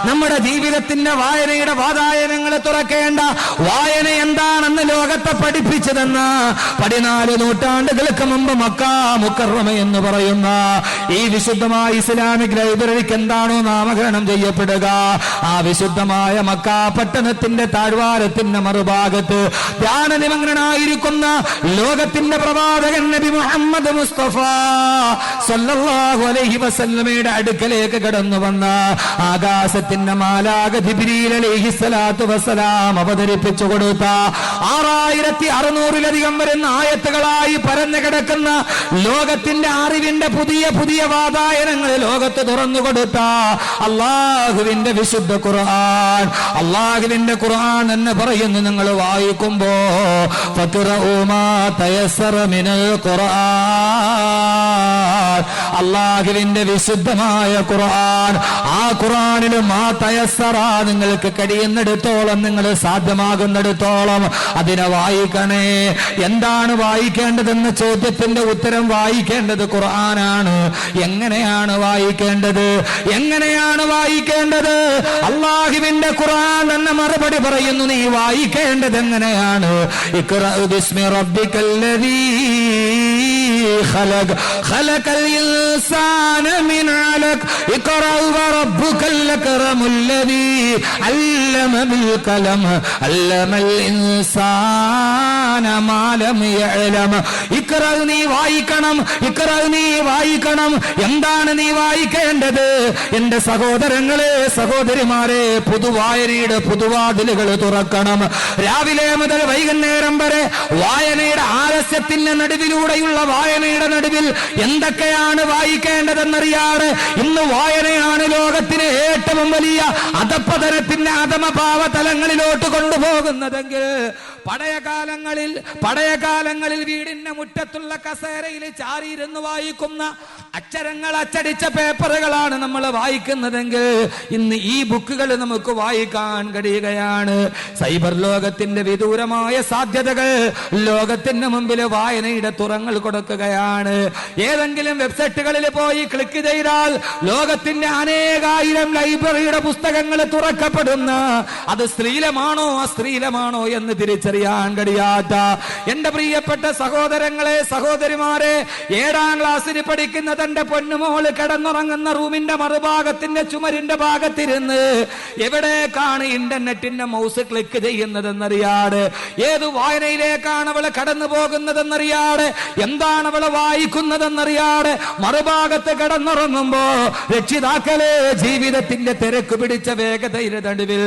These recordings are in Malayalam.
നമ്മുടെ ജീവിതത്തിന്റെ വായനയുടെ വാതായനങ്ങളെ തുറക്കേണ്ട വായന എന്താണെന്ന് ലോകത്തെ പഠിപ്പിച്ചതെന്ന് 14 നൂറ്റാണ്ടുകൾക്ക് മുമ്പ് മക്കാ മുക്കറമ എന്ന് പറയുന്ന ഈ വിശുദ്ധമായ ഇസ്ലാമിക് ലൈബ്രറിക്ക് എന്താണോ നാമകരണം ചെയ്യപ്പെടുക, ആ വിശുദ്ധമായ മക്കാ പട്ടണത്തിന്റെ താഴ്വാരത്തിന്റെ മറുഭാഗത്ത് ധ്യാനനിമഗ്നനായിരിക്കുന്ന ലോകത്തിന്റെ പ്രവാചകൻ നബി മുഹമ്മദ് മുസ്തഫ സല്ലല്ലാഹു അലൈഹി വസല്ലമയുടെ അടുക്കലേക്ക് കടന്നു വന്ന ആകാശത്തിന്റെ മാലാക ജിബ്രീൽ അലൈഹിസ്സലാത്തു വസ്സലാം അവതരിപ്പിച്ചു കൊടുത്ത 6600-ലധികം വരുന്ന ആയത്തുകളായി പരന്നു കിടക്കുന്ന ലോകത്തിന്റെ അറിവിന്റെ പുതിയ പുതിയ വാതായനങ്ങൾ ലോകത്ത് തുറന്നു കൊടുത്ത അള്ളാഹുവിന്റെ വിശുദ്ധ ഖുർആൻ. അള്ളാഹുവിന്റെ ഖുർആൻ എന്ന് പറയുന്നു, നിങ്ങൾ വായിക്കുമ്പോ ഫഖറഉ മാ തയസ്സറ മിനൽ ഖുർആൻ, അള്ളാഹുവിന്റെ വിശുദ്ധമായ ഖുർആൻ. ആ ഖുർആനിലും മാ തയസ്സറ, നിങ്ങൾക്ക് കഴിയുന്നിടത്തോളം, നിങ്ങൾ സാധ്യമാകുന്നിടത്തോളം അതിനെ വായിക്കണേ. എന്താണ് വായിക്കേണ്ടതെന്ന ചോദ്യത്തിന്റെ ഉത്തരം വായിക്കേണ്ടത് ഖുർആനാണ്. എങ്ങനെയാണ് വായിക്കേണ്ടത്? എങ്ങനെയാണ് വായിക്കേണ്ടത്? അല്ലാഹുവിന്റെ ഖുർആൻ എന്ന മറുപടി പറയുന്നു, നീ വായിക്കേണ്ടത് എങ്ങനെയാണ്? ഇഖ്റഅ ബിസ്മി റബ്ബിക്കല്ലദീ ഖലഖ ഖലഖൽ ഇൻസാന മിൻ അലഖ ഇഖ്റഅ വറബ്ബുക്കൽ അക്റമുല്ലദീ അല്ലമ ബിൽ ഖലം അല്ലമൽ ഇൻസാന മാ ലം യഅലം. ഇഖ്റഅ, നീ വായിക്കണം. ഇഖ്റഅ, നീ വായിക്കണം. എന്താണ് നീ വായിക്കേണ്ടത്? എന്റെ സഹോദരങ്ങളെ, സഹോദരിമാരെ, പുതുവായനയുടെ പുതുവാതിലുകൾ തുറക്കണം. രാവിലെ മുതൽ വൈകുന്നേരം വരെ വായനയുടെ ആലസ്യത്തിന്റെ നടുവിലൂടെയുള്ള വായനയുടെ നടുവിൽ എന്തൊക്കെയാണ് വായിക്കേണ്ടതെന്നറിയാറ്. ഇന്ന് വായനയാണ് ലോകത്തിന് ഏറ്റവും വലിയ അധപ്പതനത്തിന്റെ അധമഭാവ തലങ്ങളിലോട്ട് കൊണ്ടുപോകുന്നതെങ്കിൽ പഴയ കാലങ്ങളിൽ വീടിന്റെ മുറ്റത്തുള്ള കസേരയിൽ ചാരിയിരുന്ന് വായിക്കുന്ന അക്ഷരങ്ങൾ അച്ചടിച്ച പേപ്പറുകളാണ് നമ്മൾ വായിക്കുന്നതെങ്കിൽ ഇന്ന് ഈ ബുക്കുകൾ നമുക്ക് വായിക്കാൻ കഴിയുകയാണ്. സൈബർ ലോകത്തിന്റെ വിദൂരമായ സാധ്യതകൾ ലോകത്തിന് മുമ്പിൽ വായനയുടെ തുറങ്ങൾ കൊടുക്കുകയാണ്. ഏതെങ്കിലും വെബ്സൈറ്റുകളിൽ പോയി ക്ലിക്ക് ചെയ്താൽ ലോകത്തിന്റെ അനേകായിരം ലൈബ്രറിയുടെ പുസ്തകങ്ങൾ തുറക്കപ്പെടുന്ന, അത് സ്ത്രീലമാണോ അസ്ത്രീലമാണോ എന്ന് തിരിച്ചറിയാൻ കഴിയാത്ത എന്റെ പ്രിയപ്പെട്ട സഹോദരങ്ങളെ, സഹോദരിമാരെ, 7ാം ക്ലാസ്സിൽ പഠിക്കുന്ന തന്റെ പൊന്നുമോള് കിടന്നുറങ്ങുന്ന റൂമിന്റെ മറുഭാഗത്തിന്റെ ചുമരിന്റെ ഭാഗത്തിരുന്ന് എവിടേക്കാണ് ഇന്റർനെറ്റിന്റെ മൗസ് ക്ലിക്ക് ചെയ്യുന്നതെന്നറിയാതെ, ഏത് വായനയിലേക്കാണ് അവള് കടന്നു പോകുന്നതെന്നറിയാതെ, എന്താണ് അവള് വായിക്കുന്നതെന്നറിയാതെ മറുഭാഗത്ത് കിടന്നുറങ്ങുമ്പോ രക്ഷിതാക്കളെ, ജീവിതത്തിന്റെ തിരക്ക് പിടിച്ച വേഗതയുടെ നടുവിൽ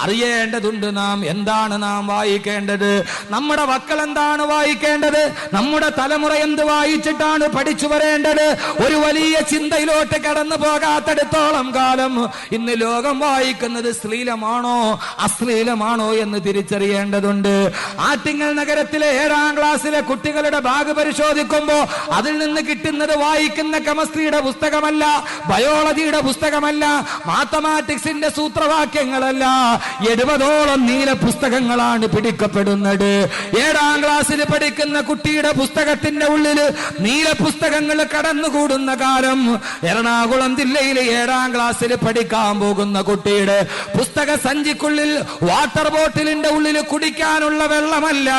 അറിയേണ്ടതുണ്ട് നാം എന്താണ് നാം വായിക്കേണ്ടത്. നമ്മുടെ മക്കൾ എന്താണ് വായിക്കേണ്ടത്? നമ്മുടെ തലമുറ എന്ത് വായിച്ചിട്ടാണ് പഠിച്ചു വരേണ്ടത്? ഒരു വലിയ ചിന്തയിലോട്ട് കടന്നു പോകാത്തടത്തോളം കാലം ഇന്ന് ലോകം വായിക്കുന്നത് ശ്ലീലമാണോ അശ്ലീലമാണോ എന്ന് തിരിച്ചറിയേണ്ടതുണ്ട്. ആറ്റിങ്ങൽ നഗരത്തിലെ 7ാം ക്ലാസ്സിലെ കുട്ടികളുടെ ബാഗ് പരിശോധിക്കുമ്പോ അതിൽ നിന്ന് കിട്ടുന്നത് വായിക്കുന്ന കെമിസ്ട്രിയുടെ പുസ്തകമല്ല, ബയോളജിയുടെ പുസ്തകമല്ല, മാത്തമാറ്റിക്സിന്റെ സൂത്രവാക്യങ്ങളല്ല, 70ഓളം നീല പുസ്തകങ്ങളാണ് പിടിക്കപ്പെടുന്നത്. 7ാം ക്ലാസ്സിൽ പഠിക്കുന്ന കുട്ടിയുടെ പുസ്തകത്തിന്റെ ഉള്ളിൽ നീല പുസ്തകങ്ങൾ കടന്നുകൂടുന്ന കാലം എറണാകുളം ജില്ലയിലെ 7ാം ക്ലാസ്സിൽ പഠിക്കാൻ പോകുന്ന കുട്ടിയുടെ പുസ്തക സഞ്ചിക്കുള്ളിൽ വാട്ടർ ബോട്ടിലിന്റെ ഉള്ളിൽ കുടിക്കാനുള്ള വെള്ളമല്ല,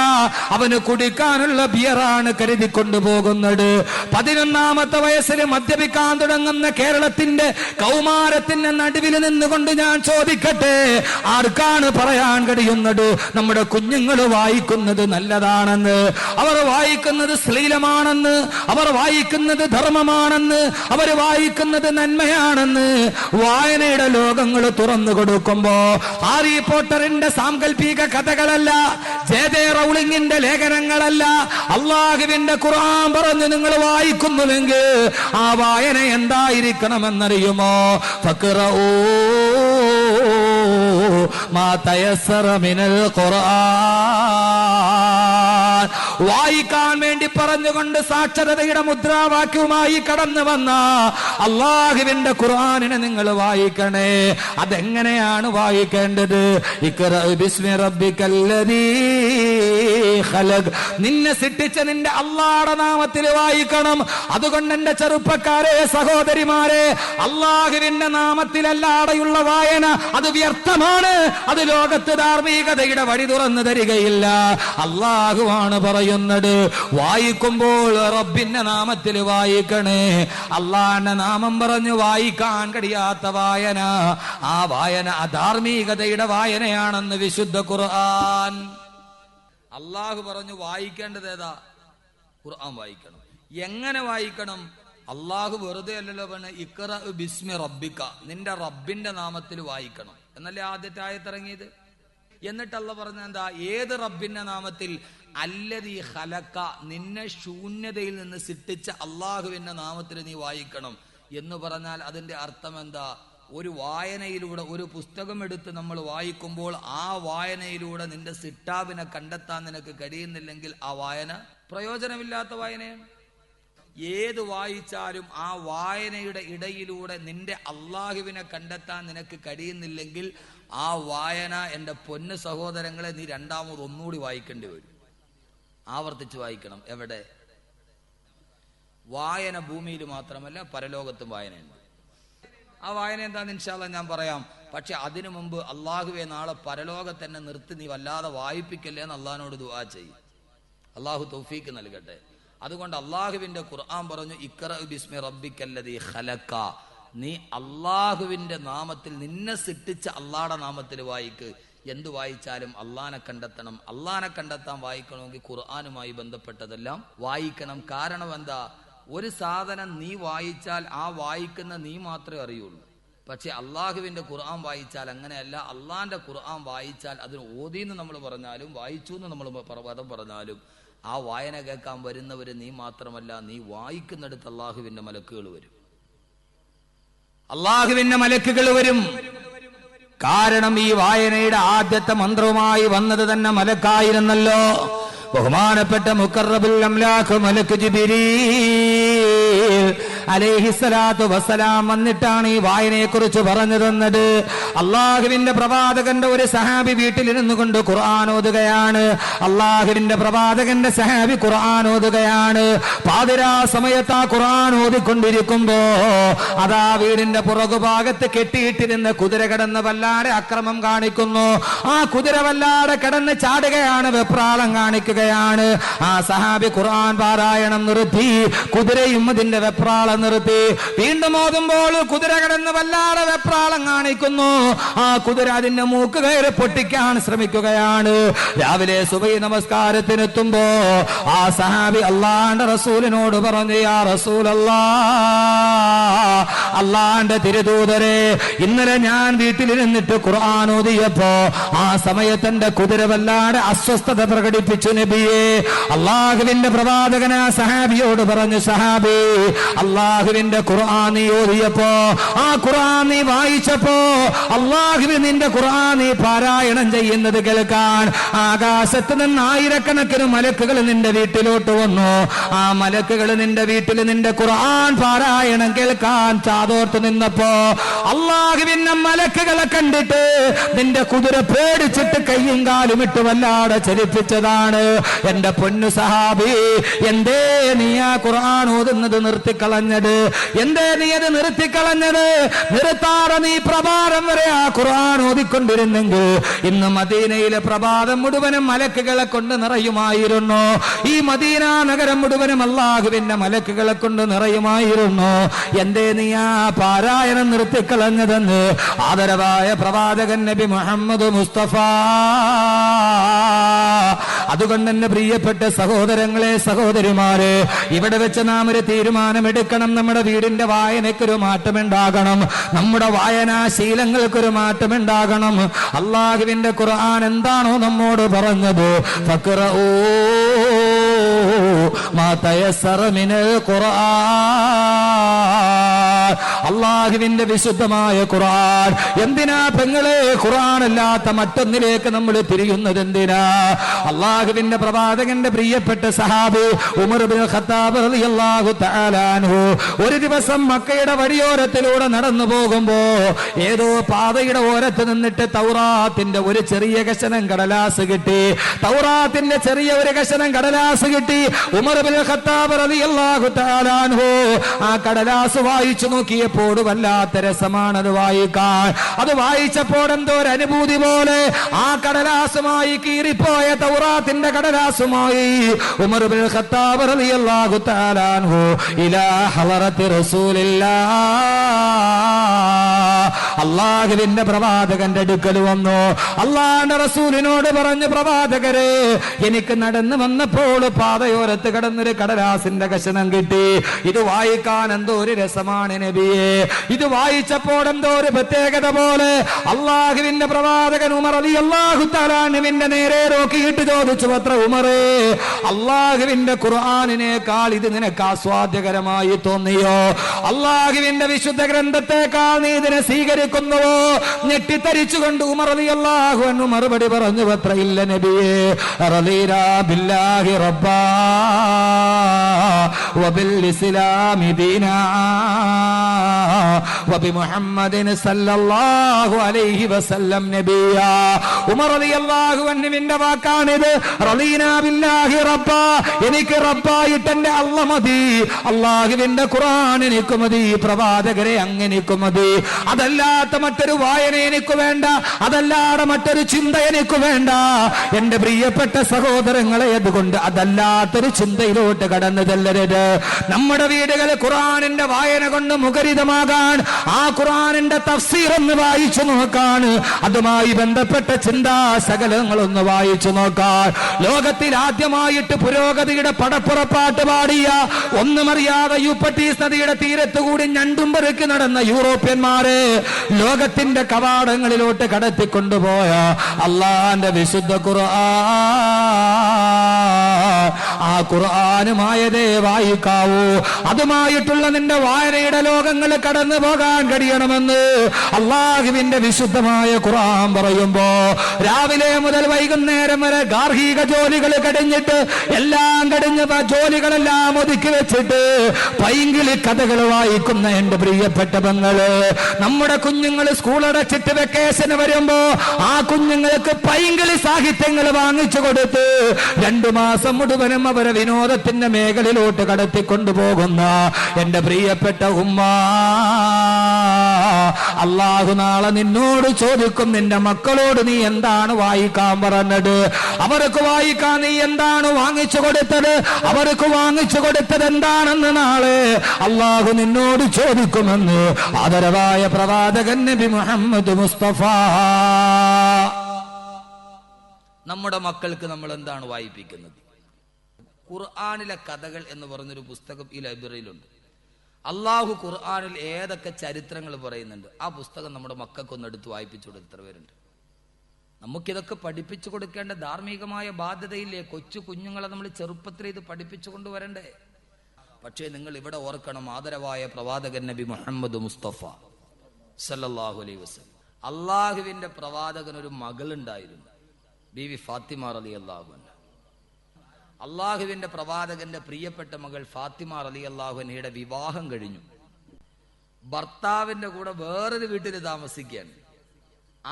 അവന് കുടിക്കാനുള്ള ബിയറാണ് കരുതി കൊണ്ടുപോകുന്നത്. 11ാമത്തെ വയസ്സിൽ മദ്യപിക്കാൻ തുടങ്ങുന്ന കേരളത്തിന്റെ കൗമാരത്തിന്റെ നടുവിൽ നിന്നുകൊണ്ട് ഞാൻ ചോദിക്കട്ടെ, ആർക്കാണ് പറയാൻ കഴിയുന്നത് നമ്മുടെ കുഞ്ഞുങ്ങൾ വായിക്കുന്നത് നല്ലതാണെന്ന്? അവർ വായിക്കുന്നത് ശ്ലീലമാണെന്ന്, അവർ വായിക്കുന്നത് ധർമ്മമാണെന്ന്, അവർ വായിക്കുന്നത് നന്മയാണെന്ന്. വായനയുടെ ലോകങ്ങൾ തുറന്നു കൊടുക്കുമ്പോ ഹാരി പോട്ടറിന്റെ സാങ്കല്പിക കഥകളല്ല, ജെ റൗളിങ്ങിന്റെ ലേഖനങ്ങളല്ല, അള്ളാഹുവിന്റെ ഖുർആൻ പറഞ്ഞു നിങ്ങൾ വായിക്കുന്നുവെങ്കിൽ ആ വായന എന്തായിരിക്കണമെന്നറിയുമോ? ഫഖറഊ മാ തയസ്സറ മിനൽ ഖുർആൻ. വായിക്കാൻ വേണ്ടി പറഞ്ഞുകൊണ്ട് സാക്ഷരതയുടെ മുദ്രാവാക്യവുമായി കടന്നു വന്ന അല്ലാഹുവിന്റെ ഖുർആനിനെ നിങ്ങൾ വായിക്കണേ. അതെങ്ങനെയാണ് വായിക്കേണ്ടത്? ഇഖ്റഅ ബിസ്മി റബ്ബിക്കല്ലദീ ഖലഖ്. നിന്നെ സൃഷ്ടിച്ച നിന്റെ അല്ലാഹുവിന്റെ നാമത്തിൽ വായിക്കണം. അതുകൊണ്ട് എന്റെ ചെറുപ്പക്കാരെ, സഹോദരിമാരെ, അല്ലാഹുവിന്റെ നാമത്തിലല്ലാതെയുള്ള വായന അത് വ്യർത്ഥമാണ്. അത് ലോകത്ത് ധാർമ്മികതയുടെ വഴി തുറന്നു തരികയില്ല. അല്ലാഹുവാണ് പറയുന്നത്, വായിക്കുമ്പോൾ റബ്ബിന്റെ നാമത്തിൽ വായിക്കണേ. അല്ലാഹുവിന്റെ നാമം പറഞ്ഞു വായിക്കാൻ കഴിയാത്ത വായന, ആ വായന അധാർമികതയുടെ വായനയാണെന്ന് വിശുദ്ധ ഖുർആൻ. അല്ലാഹു പറഞ്ഞു വായിക്കേണ്ടത് ഏതാ? ഖുർആൻ വായിക്കണം. എങ്ങനെ വായിക്കണം? അല്ലാഹു വെറുതെ അല്ലല്ലോ പറഞ്ഞ ഇഖ്റഅ ബിസ്മി റബ്ബിക, നിന്റെ റബ്ബിന്റെ നാമത്തിൽ വായിക്കണം എന്നല്ലേ ആദ്യത്തെ ആയത്തിറങ്ങിയത്. എന്നിട്ട് അല്ലാഹു പറഞ്ഞ എന്താ? ഏത് റബ്ബിന്റെ നാമത്തിൽ? അല്ലദീ ഖലഖ, നിന്നെ ശൂന്യതയിൽ നിന്ന് സൃഷ്ടിച്ച അല്ലാഹുവിന്റെ നാമത്തിൽ നീ വായിക്കണം എന്ന് പറഞ്ഞാൽ അതിന്റെ അർത്ഥം എന്താ? ഒരു വായനയിലൂടെ, ഒരു പുസ്തകം എടുത്ത് നമ്മൾ വായിക്കുമ്പോൾ ആ വായനയിലൂടെ നിന്റെ സിട്ടാവിനെ കണ്ടെത്താൻ നിനക്ക് കഴിയുന്നില്ലെങ്കിൽ ആ വായന പ്രയോജനമില്ലാത്ത വായനയാണ്. ഏത് വായിച്ചാലും ആ വായനയുടെ ഇടയിലൂടെ നിന്റെ അല്ലാഹുവിനെ കണ്ടെത്താൻ നിനക്ക് കഴിയുന്നില്ലെങ്കിൽ ആ വായന, എൻ്റെ പൊന്നു സഹോദരങ്ങളെ, നീ രണ്ടാമത് ഒന്നുകൂടി വായിക്കേണ്ടി വരും. ആവർത്തിച്ച് വായിക്കണം. എവിടെ? വായന ഭൂമിയിൽ മാത്രമല്ല പരലോകത്തും വായനയുണ്ട്. ആ വായന എന്താന്ന് ഇൻഷാ അല്ലാഹ് ഞാൻ പറയാം. പക്ഷെ അതിനു മുമ്പ് അല്ലാഹുവേ, നാളെ പരലോകത്ത് തന്നെ നിർത്തി നീ വല്ലാതെ വായിപ്പിക്കല്ലേ എന്ന് അള്ളാഹിനോട് ദുആ ചെയ്യും. അള്ളാഹു തൗഫീക്ക് നൽകട്ടെ. അതുകൊണ്ട് അള്ളാഹുവിന്റെ ഖുർആൻ പറഞ്ഞു ഇഖ്റഅ ബിസ്മി റബ്ബിക്കല്ലദീ ഖലഖ, നീ അള്ളാഹുവിന്റെ നാമത്തിൽ, നിന്നെ സൃഷ്ടിച്ച അള്ളാഹുടെ നാമത്തിൽ വായിക്ക്. എന്ത് വായിച്ചാലും അള്ളാഹിനെ കണ്ടെത്തണം. അള്ളാഹിനെ കണ്ടെത്താൻ വായിക്കണമെങ്കിൽ ഖുർആനുമായി ബന്ധപ്പെട്ടതെല്ലാം വായിക്കണം. കാരണം എന്താ? ഒരു സാധനം നീ വായിച്ചാൽ ആ വായിക്കുന്ന നീ മാത്രമേ അറിയുള്ളൂ. പക്ഷെ അള്ളാഹുവിന്റെ ഖുർആൻ വായിച്ചാൽ അങ്ങനെയല്ല. അള്ളാഹിന്റെ ഖുർആൻ വായിച്ചാൽ അതിന് ഓതിന്ന് നമ്മൾ പറഞ്ഞാലും വായിച്ചു എന്ന് നമ്മൾ പദം പറഞ്ഞാലും ആ വായന കേൾക്കാൻ വരുന്നവര് നീ മാത്രമല്ല, നീ വായിക്കുന്നിടത്ത് അള്ളാഹുവിന്റെ മലക്കുകൾ വരും. അള്ളാഹുവിന്റെ മലക്കുകൾ വരും. കാരണം ഈ വായനയുടെ ആദ്യത്തെ മന്ത്രവുമായി വന്നത് തന്നെ മലക്കായിരുന്നല്ലോ. ബഹുമാനപ്പെട്ട മുഖറബുൽ അംലാഖ് മലക്ക് ജിബ്രീൽ അലൈഹിസ്സലാത്തു വസ്സലാം വന്നിട്ടാണ് ഈ വായനയെ കുറിച്ച് പറഞ്ഞു തന്നത്. അള്ളാഹുവിന്റെ പ്രവാചകന്റെ ഒരു സഹാബി വീട്ടിലിരുന്നു കൊണ്ട് ഖുർആൻ ഓതുകയാണ്. അള്ളാഹുവിന്റെ പ്രവാചകന്റെ സഹാബി ഖുർആൻ ഓതുകയാണ്. പാതിരാ സമയത്ത് ആ ഖുർആൻ ഓതിക്കൊണ്ടിരിക്കുമ്പോ അതാ വീടിന്റെ പുറകുഭാഗത്ത് കെട്ടിയിട്ടിരുന്ന കുതിര കിടന്ന് വല്ലാതെ അക്രമം കാണിക്കുന്നു. ആ കുതിര വല്ലാതെ കിടന്ന് ചാടുകയാണ്, വെപ്രാളം കാണിക്കുകയാണ്. ആ സഹാബി ഖുർആൻ പാരായണം നിർത്തി, കുതിരയും അതിന്റെ വെപ്രാളം നിർത്തി. വീണ്ടും ഓതുമ്പോൾ കുതിര കിടന്ന് വല്ലാതെ വെപ്രാളം കാണിക്കുന്നു. ആ കുതിര അതിന്റെ മൂക്ക് കയറി പൊട്ടിക്കാൻ ശ്രമിക്കുകയാണ്. രാവിലെ സുബഹി നമസ്കാരത്തിനെത്തുമ്പോ ആ സഹാബി അള്ളാന്റെ റസൂലിനോട് പറഞ്ഞു, യാ റസൂലല്ലാഹ്, അള്ളാന്റെ തിരുദൂതരെ, ഇന്നലെ ഞാൻ വീട്ടിലിരുന്നിട്ട് ഖുർആൻ ഓതിയപ്പോ ആ സമയത്ത് എന്റെ കുതിര വല്ലാതെ അസ്വസ്ഥത പ്രകടിപ്പിച്ചു നബിയെ. അള്ളാഹുവിന്റെ പ്രവാചകൻ ആ സഹാബിയോട് പറഞ്ഞു, സഹാബി, അള്ളാഹുവിന്റെ ഖുർആൻ നീ ഓതിയപ്പോ, ആ ഖുർആൻ നീ വായിച്ചപ്പോ, അള്ളാഹുവിൻ നിന്റെ ഖുർആൻ നീ പാരായണം ചെയ്യുന്നത് കേൾക്കാൻ ആകാശത്ത് നിന്ന് ആയിരക്കണക്കിന് മലക്കുകൾ നിന്റെ വീട്ടിലോട്ട് വന്നു. ആ മലക്കുകൾ നിന്റെ വീട്ടിൽ നിന്റെ ഖുർആൻ പാരായണം കേൾക്കാൻ ചാതോർത്ത് നിന്നപ്പോ അള്ളാഹുവിന്റെ മലക്കുകളെ കണ്ടിട്ട് നിന്റെ കുതിര പേടിച്ചിട്ട് കയ്യും കാലും ഇട്ട് വല്ലാതെ ചലിപ്പിച്ചതാണ്. എന്റെ പൊന്നു സഹാബി, എന്തേ നീ ആ ഖുർആൻ ഓതുന്നത് നിർത്തിക്കളഞ്ഞത്? എന്തേ നീ അത് നിർത്തിക്കളഞ്ഞത്? നിർത്താതെ നീ പ്രഭാതം വരെ ആ ഖുർആൻ ഓതിക്കൊണ്ടിരുന്നെങ്കിൽ ഇന്ന് മദീനയിലെ പ്രഭാതം മുഴുവനും മലക്കുകളെ കൊണ്ട് നിറയുമായിരുന്നു. ഈ മദീന നഗരം മുഴുവനും അല്ലാഹുവിന്റെ മലക്കുകളെ കൊണ്ട് നിറയുമായിരുന്നു. എന്തേ നീ ആ പാരായണം നിർത്തിക്കളഞ്ഞതെന്ന് ആദരവായ പ്രവാചകൻ നബി മുഹമ്മദ് മുസ്തഫ. അതുകൊണ്ട് എന്റെ പ്രിയപ്പെട്ട സഹോദരങ്ങളെ, സഹോദരിമാരെ, ഇവിടെ വെച്ച് നാം ഒരു തീരുമാനമെടുക്കണം. നമ്മുടെ വീടിന്റെ വായനയ്ക്കൊരു മാറ്റമുണ്ടാകണം. നമ്മുടെ വായനാശീലങ്ങൾക്കൊരു മാറ്റമുണ്ടാകണം. അള്ളാഹുവിന്റെ ഖുർആൻ എന്താണോ നമ്മോട് പറഞ്ഞത്, ഫഖ്റഊ മാ തയസ്സറ മിനൽ ഖുർആൻ, അള്ളാഹുവിന്റെ വിശുദ്ധമായ ഖുർആൻ. എന്തിനാ പെങ്ങളെ ഖുർആൻ അല്ലാത്ത മറ്റൊന്നിലേക്ക് നമ്മൾ തിരിയുന്നത്? എന്തിനാ? അള്ളാഹുവിന്റെ പ്രവാചകന്റെ പ്രിയപ്പെട്ട സഹാബി ഉമർ ഇബ്നുൽ ഖത്താബ് റളിയല്ലാഹു തആല അൻഹു ഒരു ദിവസം മക്കയുടെ വഴിയോരത്തിലൂടെ നടന്നു പോകുമ്പോ ഏതോ പാതയുടെ ഓരത്ത് നിന്നിട്ട് തൗറാത്തിന്റെ ഒരു ചെറിയ കഷണം കടലാസ് കിട്ടി. തൗറാത്തിന്റെ ചെറിയ ഒരു കഷണം കടലാസ് കിട്ടി. ഉമർ ഇബ്നുൽ ഖത്താബ് റളിയല്ലാഹു തആല അൻഹു ആ കടലാസ് വായിച്ചു നോക്കിയപ്പോൾ വല്ലാത്ത രസമാണ് അത് വായിക്കാൻ. അത് വായിച്ചപ്പോൾ എന്തോ ഒരു അനുഭൂതി പോലെ ആ കടലാസുമായി കീറിപ്പോയ തൗറാത്തിന്റെ കടലാസുമായി ഉമർ ഇബ്നുൽ ഖത്താബ് റളിയല്ലാഹു തആല അൻഹു ഇലാ ഹളറത്തി റസൂലില്ലാഹ്, അല്ലാഹുവിന്റെ പ്രവാചകന്റെ അടുക്കൽ വന്നു. അല്ലാഹുവിന്റെ റസൂലിനോട് പറഞ്ഞു, പ്രവാചകരെ, എനിക്ക് നടന്നു വന്നപ്പോൾ പാതയോരത്ത് കിടന്നൊരു കടലാസിന്റെ കഷണം കിട്ടി. ഇത് വായിക്കാൻ എന്തോ ഒരു രസമാണ് നബിയെ. ഇത് വായിച്ചപ്പോൾ എന്തോ ഒരു പ്രത്യേകത പോലെ അല്ലാഹുവിന്റെ പ്രവാചകൻ ഉമർ റളിയല്ലാഹു തആല അൻഹുവിന്റെ നേരെ നോക്കിയിട്ട് ചോദിച്ചു, അത്ര ഉമറേ, അല്ലാഹുവിന്റെ ഖുർആനിനേക്കാൾ ഇത് നിനക്ക് ആസ്വാദ്യകരമായി തോന്നിയോ? അല്ലാഹുവിന്റെ വിശുദ്ധ ഗ്രന്ഥത്തെക്കാൾ നീ ഇതിനെ സ്വീകരിക്കുന്നുവോ? ഞെട്ടിത്തരിച്ചുകൊണ്ട് ഉമർ റളിയല്ലാഹു അൻഹു മറുപടി പറഞ്ഞു, അത്ര ഇല്ല നബിയേ, റളീനാ ബില്ലാഹി റബ്ബാ വബിൽ ഇസ്ലാമി ദീനാ വബിമുഹമ്മദിൻ സല്ലല്ലാഹു അലൈഹി വസല്ലം നബിയാ. ഉമർ റളിയല്ലാഹു അൻഹുവിന്റെ വാക്കാണിത്. റളീനാ ബില്ലാഹി റബ്ബാ, എനിക്ക് റബ്ബായിട്ട് എന്റെ അല്ലാഹ് മതി, അല്ലാഹുവിന്റെ ഖുർആൻ എനിക്ക് മതി, പ്രവാചകരെ അങ്ങനെക്ക് മതി. അതല്ലാത്ത മറ്റൊരു വായന എനിക്ക് വേണ്ട, അതല്ലാതെ മറ്റൊരു ചിന്ത എനിക്ക് വേണ്ട. എന്റെ പ്രിയപ്പെട്ട സഹോദരങ്ങളെ, അതുകൊണ്ട് അതല്ലാത്തൊരു ചിന്തയിലോട്ട് കടന്നു ചെല്ലരുത്. നമ്മുടെ വീടുകളിൽ ഖുർആനിന്റെ വായന കൊണ്ട് മുഖരിതമാകാൻ, ആ ഖുർആനിന്റെ തഫ്സീർ ഒന്ന് വായിച്ചു നോക്കാൻ, അതുമായി ബന്ധപ്പെട്ട ചിന്താ സകലങ്ങളൊന്ന് വായിച്ചു നോക്കാൻ. ലോകത്തിൽ ആദ്യമായിട്ട് പുരോഗതിയുടെ പടപ്പുറപ്പാട്ട് പാടിയ, ഒന്നുമറിയാതെ യൂഫ്രട്ടീസ് നദിയുടെ തീരത്തുകൂടി ഞണ്ടും പെറുക്കി നടന്ന യൂറോപ്യന്മാരെ ലോകത്തിന്റെ കവാടങ്ങളിലോട്ട് കടത്തിക്കൊണ്ടുപോയ അള്ളാന്റെ വിശുദ്ധ ഖുർആൻ, ആ ഖുർആനുമായതേ വായിക്കാവൂ. അതുമായിട്ടുള്ള നിന്റെ വായനയുടെ ലോകങ്ങൾ കടന്നു പോകാൻ കഴിയണമെന്ന് അള്ളാഹുവിന്റെ വിശുദ്ധമായ ഖുർആൻ പറയുമ്പോ, രാവിലെ മുതൽ വൈകുന്നേരം വരെ ഗാർഹിക ജോലികൾ കഴിഞ്ഞിട്ട് എല്ലാം കഴിഞ്ഞ് ജോലികളെല്ലാം ഒതുക്കി വെച്ചിട്ട് പൈങ്കിളി കഥകൾ വായിക്കുന്ന എന്റെ പ്രിയപ്പെട്ട പെങ്ങള്, നമ്മുടെ കുഞ്ഞുങ്ങൾ സ്കൂൾ അടച്ചിട്ട് വെക്കേഷന് വരുമ്പോ ആ കുഞ്ഞുങ്ങൾക്ക് പൈങ്കിളി സാഹിത്യങ്ങൾ വാങ്ങിച്ചു കൊടുത്ത് 2 മാസം മുഴുവനും അവരെ വിനോദത്തിന്റെ മേഖലയിലോട്ട് കടത്തിക്കൊണ്ടുപോകുന്ന എന്റെ പ്രിയപ്പെട്ട ഉമ്മ, അല്ലാഹു നാളെ നിന്നോട് ചോദിക്കും, നിന്റെ മക്കളോട് നീ എന്താണ് വായിക്കാൻ പറഞ്ഞത്? അവർക്ക് വായിക്കാൻ നീ എന്താണ് വാങ്ങിച്ചു കൊടുത്തത്? അവർക്ക് വാങ്ങിച്ചു കൊടുത്തത് എന്താണെന്ന് നാളെ അല്ലാഹു നിന്നോട് ചോദിക്കുമെന്ന് ആദരവായ പ്രവാചകൻ നബി മുഹമ്മദ് മുസ്തഫ. നമ്മുടെ മക്കൾക്ക് നമ്മൾ എന്താണ് വായിപ്പിക്കുന്നത്? ഖുർആനിലെ കഥകൾ എന്ന് പറഞ്ഞൊരു പുസ്തകം ഈ ലൈബ്രറിയിലുണ്ട്. അള്ളാഹു ഖുർആനിൽ ഏതൊക്കെ ചരിത്രങ്ങൾ പറയുന്നുണ്ട്, ആ പുസ്തകം നമ്മുടെ മക്കൾക്കൊന്ന് എടുത്ത് വായിപ്പിച്ചു കൊടുത്ത് എത്ര പേരുണ്ട്? നമുക്കിതൊക്കെ പഠിപ്പിച്ചു കൊടുക്കേണ്ട ധാർമ്മികമായ ബാധ്യതയില്ലേ? കൊച്ചു കുഞ്ഞുങ്ങളെ നമ്മൾ ചെറുപ്പത്തിൽ ഇത് പഠിപ്പിച്ചു കൊണ്ടുവരണ്ടേ? പക്ഷേ നിങ്ങൾ ഇവിടെ ഓർക്കണം, ആദരവായ പ്രവാചകൻ നബി മുഹമ്മദ് മുസ്തഫ സല്ലല്ലാഹു അലൈഹി വസല്ലം, അള്ളാഹുവിന്റെ പ്രവാചകനൊരു മകളുണ്ടായിരുന്നു, ബീവി ഫാത്തിമ റളിയല്ലാഹു അൻഹ. അള്ളാഹുവിന്റെ പ്രവാചകന്റെ പ്രിയപ്പെട്ട മകൾ ഫാത്തിമ റളിയല്ലാഹു അൻഹയുടെ വിവാഹം കഴിഞ്ഞു. ഭർത്താവിന്റെ കൂടെ വേറൊരു വീട്ടിൽ താമസിക്കുകയാണ്.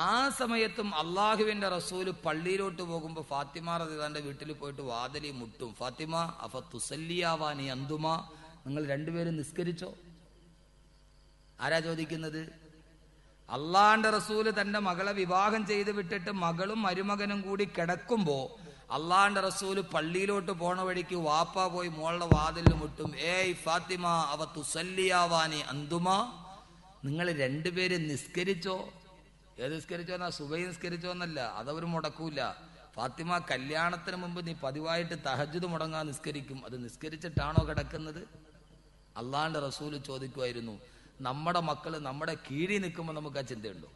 ആ സമയത്തും അള്ളാഹുവിന്റെ റസൂല് പള്ളിയിലോട്ട് പോകുമ്പോൾ ഫാത്തിമ റളിയല്ലാഹുവിന്റെ വീട്ടിൽ പോയിട്ട് വാതിലി മുട്ടും. ഫാത്തിമ അഫ തുസല്ലിയാവാനി അന്തുമ, നിങ്ങൾ രണ്ടുപേരും നിസ്കരിച്ചോ? ആരാ ചോദിക്കുന്നത്? അള്ളാന്റെ റസൂല് തന്റെ മകളെ വിവാഹം ചെയ്ത് വിട്ടിട്ട് മകളും മരുമകനും കൂടി കിടക്കുമ്പോ അള്ളാന്റെ റസൂല് പള്ളിയിലോട്ട് പോണ വഴിക്ക് വാപ്പ പോയി മോളുടെ വാതിലിൽ മുട്ടും. ഏയ് ഫാത്തിമ അവ തുസല്ലിയാവാനി അന്തുമ, നിങ്ങൾ രണ്ടുപേരും നിസ്കരിച്ചോ? ഏത് നിസ്കരിച്ചോ എന്നാ? സുബൈ നിസ്കരിച്ചോ എന്നല്ല, അതവർ മുടക്കൂല. ഫാത്തിമ, കല്യാണത്തിന് മുമ്പ് നീ പതിവായിട്ട് തഹജ്ജുദ് മുടങ്ങാൻ നിസ്കരിക്കും, അത് നിസ്കരിച്ചിട്ടാണോ കിടക്കുന്നത്? അള്ളാന്റെ റസൂല് ചോദിക്കുമായിരുന്നു. നമ്മുടെ മക്കള് നമ്മുടെ കീഴിൽ നിൽക്കുമ്പോൾ നമുക്ക് ആ ചിന്തയുണ്ടോ?